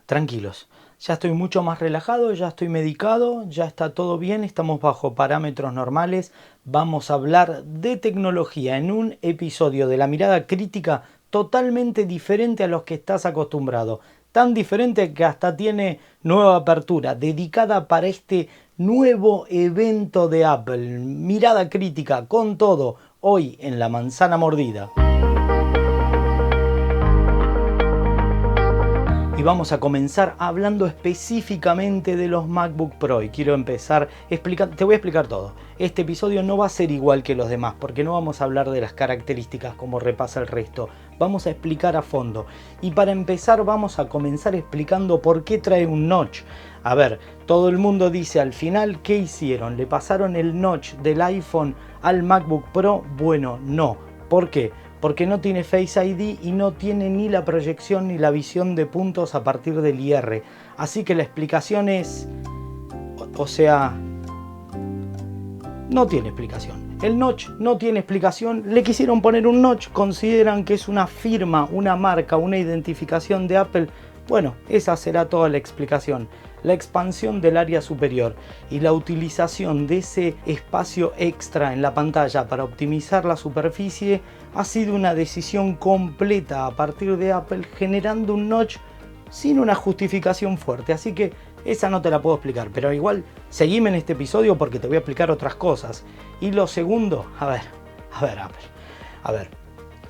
Tranquilos, ya estoy mucho más relajado, ya estoy medicado, ya está todo bien, estamos bajo parámetros normales. Vamos a hablar de tecnología en un episodio de La Mirada Crítica totalmente diferente a los que estás acostumbrado. Tan diferente que hasta tiene nueva apertura, dedicada para este nuevo evento de Apple. Mirada Crítica con todo, hoy en La Manzana Mordida. Y vamos a comenzar hablando específicamente de los MacBook Pro. Y quiero empezar explicando, te voy a explicar todo. Este episodio no va a ser igual que los demás, porque no vamos a hablar de las características como repasa el resto. Vamos a explicar a fondo. Y para empezar vamos a comenzar explicando por qué trae un notch. A ver, todo el mundo dice al final, ¿qué hicieron? ¿Le pasaron el notch del iPhone al MacBook Pro? Bueno, no. ¿Por qué? Porque no tiene Face ID y no tiene ni la proyección ni la visión de puntos a partir del IR. Así que la explicación es... no tiene explicación. El notch no tiene explicación. Le quisieron poner un notch, consideran que es una firma, una marca, una identificación de Apple. Bueno, esa será toda la explicación. La expansión del área superior y la utilización de ese espacio extra en la pantalla para optimizar la superficie ha sido una decisión completa a partir de Apple, generando un notch sin una justificación fuerte. Así que esa no te la puedo explicar, pero igual seguime en este episodio porque te voy a explicar otras cosas. Y lo segundo, a ver, Apple.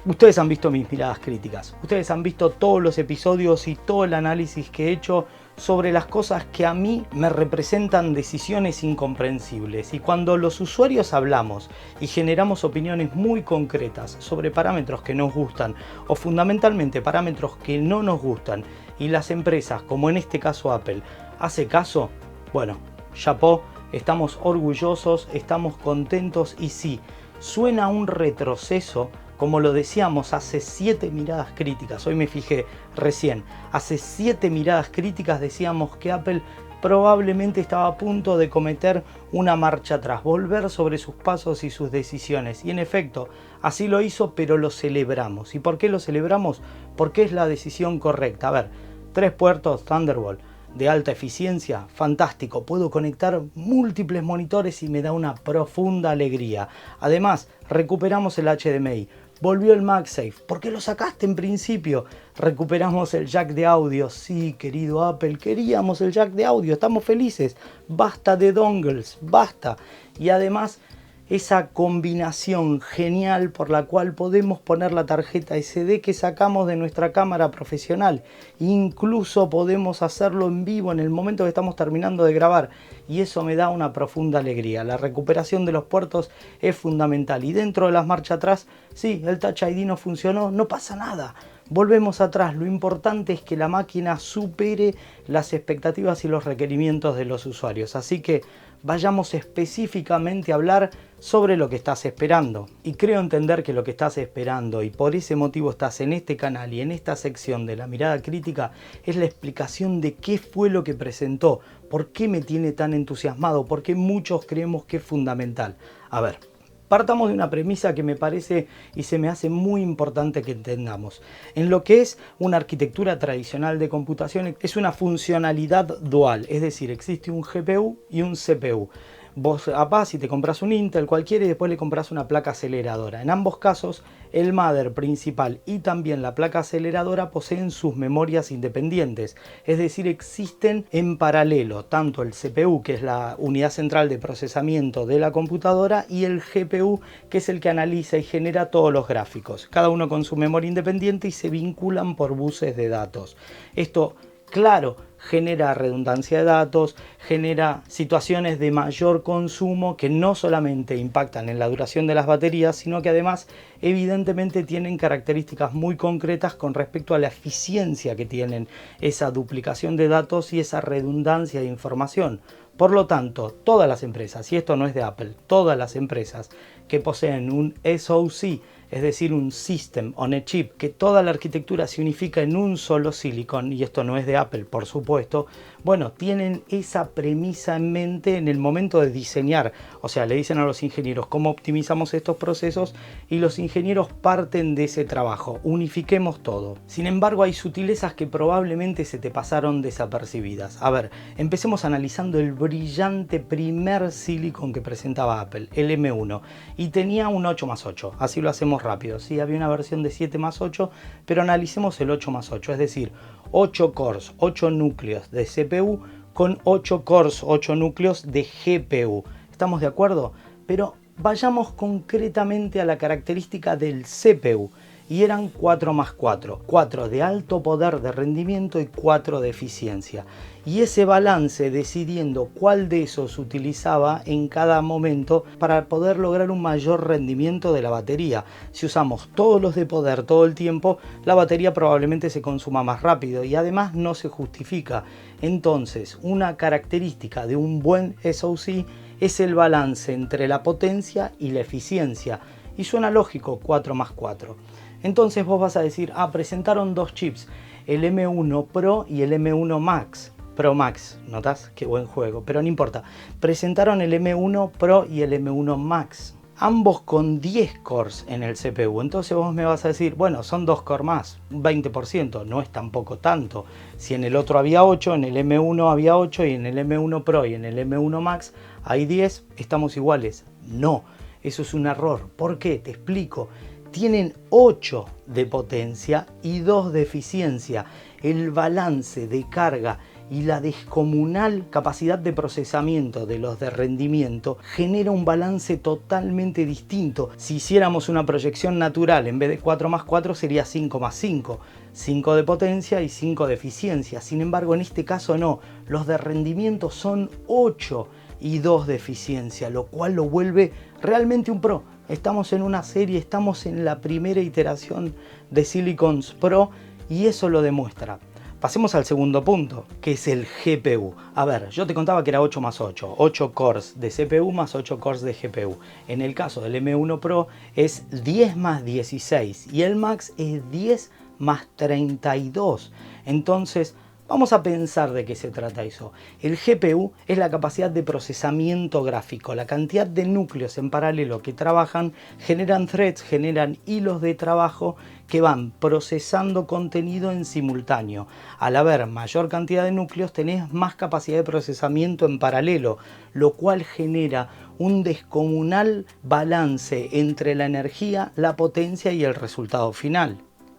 Ustedes han visto mis miradas críticas, ustedes han visto todos los episodios y todo el análisis que he hecho sobre las cosas que a mí me representan decisiones incomprensibles. Y cuando los usuarios hablamos y generamos opiniones muy concretas sobre parámetros que nos gustan o fundamentalmente parámetros que no nos gustan y las empresas, como en este caso Apple, hace caso, bueno, chapó, estamos orgullosos, estamos contentos y sí, suena un retroceso. Como lo decíamos hace 7 miradas críticas, hoy me fijé recién, hace 7 miradas críticas decíamos que Apple probablemente estaba a punto de cometer una marcha atrás, volver sobre sus pasos y sus decisiones. Y en efecto, así lo hizo, pero lo celebramos. ¿Y por qué lo celebramos? Porque es la decisión correcta. A ver, 3 puertos Thunderbolt de alta eficiencia, fantástico, puedo conectar múltiples monitores y me da una profunda alegría. Además, recuperamos el HDMI. Volvió el MagSafe. ¿Por qué lo sacaste en principio? Recuperamos el jack de audio. Sí, querido Apple, queríamos el jack de audio. Estamos felices. Basta de dongles. Basta. Y además, esa combinación genial por la cual podemos poner la tarjeta SD que sacamos de nuestra cámara profesional. Incluso podemos hacerlo en vivo en el momento que estamos terminando de grabar. Y eso me da una profunda alegría. La recuperación de los puertos es fundamental. Y dentro de las marchas atrás, sí, el Touch ID no funcionó, no pasa nada. Volvemos atrás. Lo importante es que la máquina supere las expectativas y los requerimientos de los usuarios. Así que vayamos específicamente a hablar sobre lo que estás esperando. Y creo entender que lo que estás esperando, y por ese motivo estás en este canal y en esta sección de La Mirada Crítica, es la explicación de qué fue lo que presentó, por qué me tiene tan entusiasmado, por qué muchos creemos que es fundamental. A ver, partamos de una premisa que me parece y se me hace muy importante que entendamos. En lo que es una arquitectura tradicional de computación, es una funcionalidad dual, es decir, existe un GPU y un CPU. Vos, si te compras un Intel cualquiera y después le compras una placa aceleradora. En ambos casos, el mother principal y también la placa aceleradora poseen sus memorias independientes. Es decir, existen en paralelo tanto el CPU, que es la unidad central de procesamiento de la computadora, y el GPU, que es el que analiza y genera todos los gráficos. Cada uno con su memoria independiente y se vinculan por buses de datos. Esto, claro, genera redundancia de datos, genera situaciones de mayor consumo que no solamente impactan en la duración de las baterías, sino que además evidentemente tienen características muy concretas con respecto a la eficiencia que tienen esa duplicación de datos y esa redundancia de información. Por lo tanto, todas las empresas, y esto no es de Apple, todas las empresas que poseen un SoC es decir, un System on a Chip, que toda la arquitectura se unifica en un solo silicon, y esto no es de Apple, por supuesto, bueno, tienen esa premisa en mente en el momento de diseñar. O sea, le dicen a los ingenieros cómo optimizamos estos procesos y los ingenieros parten de ese trabajo, unifiquemos todo. Sin embargo, hay sutilezas que probablemente se te pasaron desapercibidas. A ver, empecemos analizando el brillante primer silicon que presentaba Apple, el M1, y tenía un 8+8, así lo hacemos rápido. Sí, había una versión de 7+8, pero analicemos el 8+8, es decir, 8 cores, 8 núcleos de CPU con 8 cores, 8 núcleos de GPU. ¿Estamos de acuerdo? Pero vayamos concretamente a la característica del CPU. Y eran 4+4, 4 de alto poder de rendimiento y 4 de eficiencia. Y ese balance decidiendo cuál de esos utilizaba en cada momento para poder lograr un mayor rendimiento de la batería. Si usamos todos los de poder todo el tiempo, la batería probablemente se consuma más rápido y además no se justifica. Entonces, una característica de un buen SoC es el balance entre la potencia y la eficiencia. Y suena lógico, 4+4. Entonces vos vas a decir, presentaron dos chips, el M1 Pro y el M1 Max. Pro Max, ¿notás? Qué buen juego, pero no importa. Presentaron el M1 Pro y el M1 Max, ambos con 10 cores en el CPU. Entonces vos me vas a decir, bueno, son 2 cores más, un 20%, no es tampoco tanto. Si en el otro había 8, en el M1 había 8 y en el M1 Pro y en el M1 Max hay 10, ¿estamos iguales? No, eso es un error. ¿Por qué? Te explico. Tienen 8 de potencia y 2 de eficiencia. El balance de carga y la descomunal capacidad de procesamiento de los de rendimiento genera un balance totalmente distinto. Si hiciéramos una proyección natural, en vez de 4+4 sería 5+5. 5 de potencia y 5 de eficiencia. Sin embargo, en este caso no. Los de rendimiento son 8 y 2 de eficiencia, lo cual lo vuelve realmente un pro. Estamos en una serie, estamos en la primera iteración de Silicons Pro y eso lo demuestra. Pasemos al segundo punto, que es el GPU. A ver, yo te contaba que era 8+8, 8 cores de CPU más 8 cores de GPU. En el caso del M1 Pro es 10+16 y el Max es 10+32. Entonces, vamos a pensar de qué se trata eso. El GPU es la capacidad de procesamiento gráfico. La cantidad de núcleos en paralelo que trabajan generan threads, generan hilos de trabajo que van procesando contenido en simultáneo. Al haber mayor cantidad de núcleos tenés más capacidad de procesamiento en paralelo, lo cual genera un descomunal balance entre la energía, la potencia y el resultado final.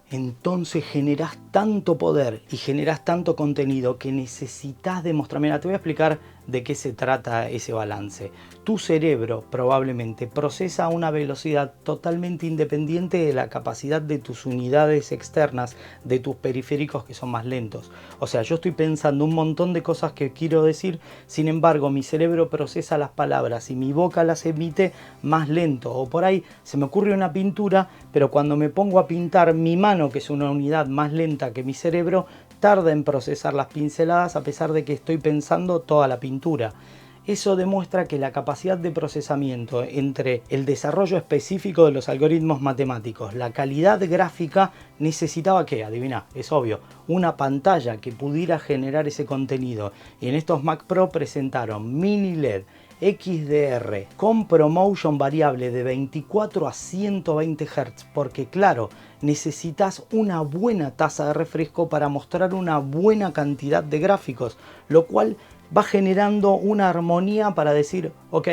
Entonces generás tanto poder y generás tanto contenido que necesitas demostrar. Mira, te voy a explicar de qué se trata ese balance. Tu cerebro probablemente procesa a una velocidad totalmente independiente de la capacidad de tus unidades externas, de tus periféricos que son más lentos. O sea, yo estoy pensando un montón de cosas que quiero decir, sin embargo mi cerebro procesa las palabras y mi boca las emite más lento. O por ahí se me ocurre una pintura, pero cuando me pongo a pintar, mi mano, que es una unidad más lenta que mi cerebro, tarda en procesar las pinceladas a pesar de que estoy pensando toda la pintura. Eso demuestra que la capacidad de procesamiento entre el desarrollo específico de los algoritmos matemáticos, la calidad gráfica, necesitaba que, adivina, es obvio, una pantalla que pudiera generar ese contenido. Y en estos Mac Pro presentaron mini LED, XDR con ProMotion variable de 24 a 120 Hz, porque claro, necesitas una buena tasa de refresco para mostrar una buena cantidad de gráficos, lo cual va generando una armonía para decir, ok,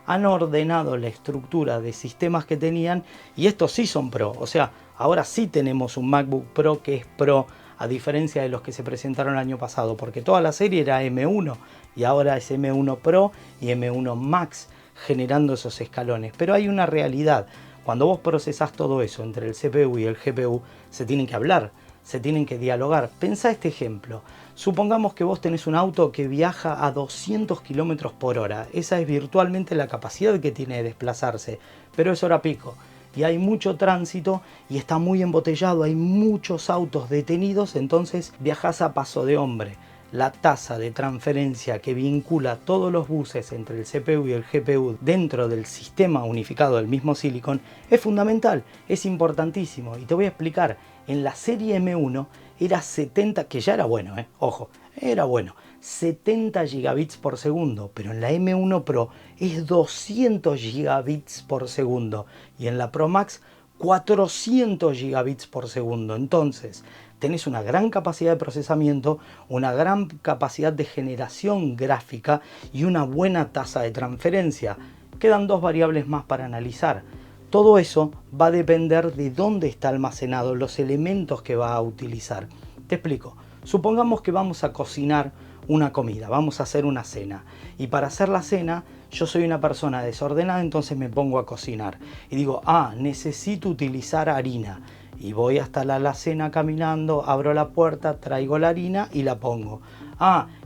han ordenado la estructura de sistemas que tenían y estos sí son Pro. O sea, ahora sí tenemos un MacBook Pro que es Pro, a diferencia de los que se presentaron el año pasado, porque toda la serie era M1 y ahora es M1 Pro y M1 Max generando esos escalones. Pero hay una realidad, cuando vos procesás todo eso entre el CPU y el GPU, se tienen que hablar, se tienen que dialogar. Pensá este ejemplo. Supongamos que vos tenés un auto que viaja a 200 km por hora. Esa es virtualmente la capacidad que tiene de desplazarse, pero es hora pico. Y hay mucho tránsito y está muy embotellado, hay muchos autos detenidos, entonces viajás a paso de hombre. la tasa de transferencia que vincula todos los buses entre el CPU y el GPU dentro del sistema unificado del mismo silicon es fundamental, es importantísimo. Y te voy a explicar, en la serie M1 era 70, que ya era bueno, ojo, era bueno, 70 gigabits por segundo, pero en la M1 Pro es 200 gigabits por segundo y en la Pro Max 400 gigabits por segundo. Entonces tenés una gran capacidad de procesamiento, una gran capacidad de generación gráfica y una buena tasa de transferencia. Quedan dos variables más para analizar. Todo eso va a depender de dónde está almacenado, los elementos que va a utilizar. Te explico. Supongamos que vamos a cocinar una comida, vamos a hacer una cena. Y para hacer la cena, yo soy una persona desordenada, entonces me pongo a cocinar. Y digo, necesito utilizar harina. Y voy hasta la alacena caminando, abro la puerta, traigo la harina y la pongo.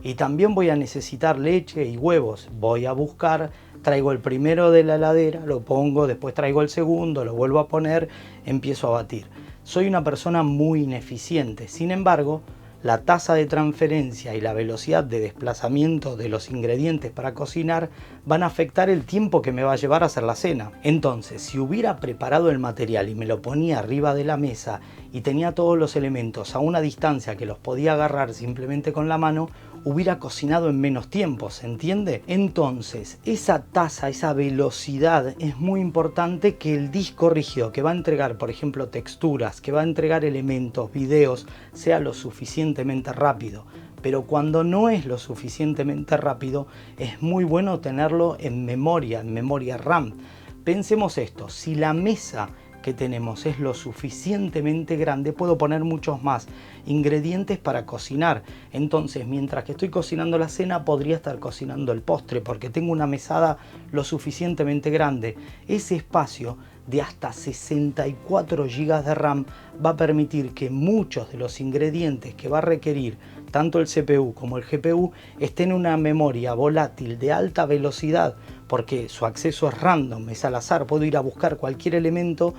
Y también voy a necesitar leche y huevos. Voy a buscar, traigo el primero de la heladera, lo pongo, después traigo el segundo, lo vuelvo a poner, empiezo a batir. Soy una persona muy ineficiente, sin embargo, la tasa de transferencia y la velocidad de desplazamiento de los ingredientes para cocinar van a afectar el tiempo que me va a llevar a hacer la cena. Entonces, si hubiera preparado el material y me lo ponía arriba de la mesa y tenía todos los elementos a una distancia que los podía agarrar simplemente con la mano, hubiera cocinado en menos tiempo, ¿se entiende? Entonces, esa tasa, esa velocidad es muy importante que el disco rígido que va a entregar, por ejemplo, texturas, que va a entregar elementos, videos, sea lo suficientemente rápido. Pero cuando no es lo suficientemente rápido, es muy bueno tenerlo en memoria RAM. Pensemos esto, si la mesa que tenemos es lo suficientemente grande, puedo poner muchos más ingredientes para cocinar. Entonces, mientras que estoy cocinando la cena, podría estar cocinando el postre porque tengo una mesada lo suficientemente grande. Ese espacio de hasta 64 GB de RAM va a permitir que muchos de los ingredientes que va a requerir tanto el CPU como el GPU estén en una memoria volátil de alta velocidad, porque su acceso es random, es al azar, puedo ir a buscar cualquier elemento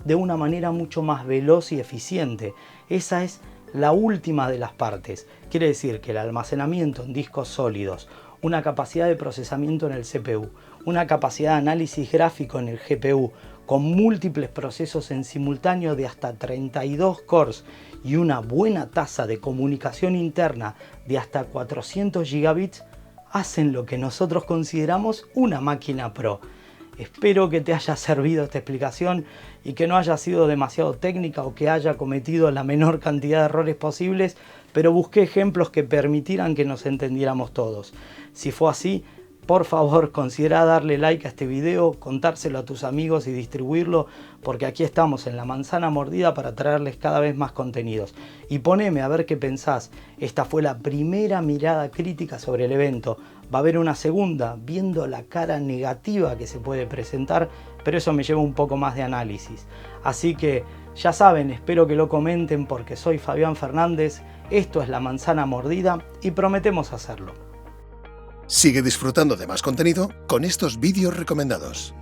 de una manera mucho más veloz y eficiente. Esa es la última de las partes. Quiere decir que el almacenamiento en discos sólidos, una capacidad de procesamiento en el CPU, una capacidad de análisis gráfico en el GPU, con múltiples procesos en simultáneo de hasta 32 cores y una buena tasa de comunicación interna de hasta 400 gigabits, hacen lo que nosotros consideramos una máquina pro. Espero que te haya servido esta explicación y que no haya sido demasiado técnica o que haya cometido la menor cantidad de errores posibles, pero busqué ejemplos que permitieran que nos entendiéramos todos. Si fue así, por favor considera darle like a este video, contárselo a tus amigos y distribuirlo, porque aquí estamos en La Manzana Mordida para traerles cada vez más contenidos. Y poneme a ver qué pensás. Esta fue la primera mirada crítica sobre el evento. Va a haber una segunda, viendo la cara negativa que se puede presentar, pero eso me lleva un poco más de análisis. Así que ya saben, espero que lo comenten porque soy Fabián Fernández, esto es La Manzana Mordida y prometemos hacerlo. Sigue disfrutando de más contenido con estos vídeos recomendados.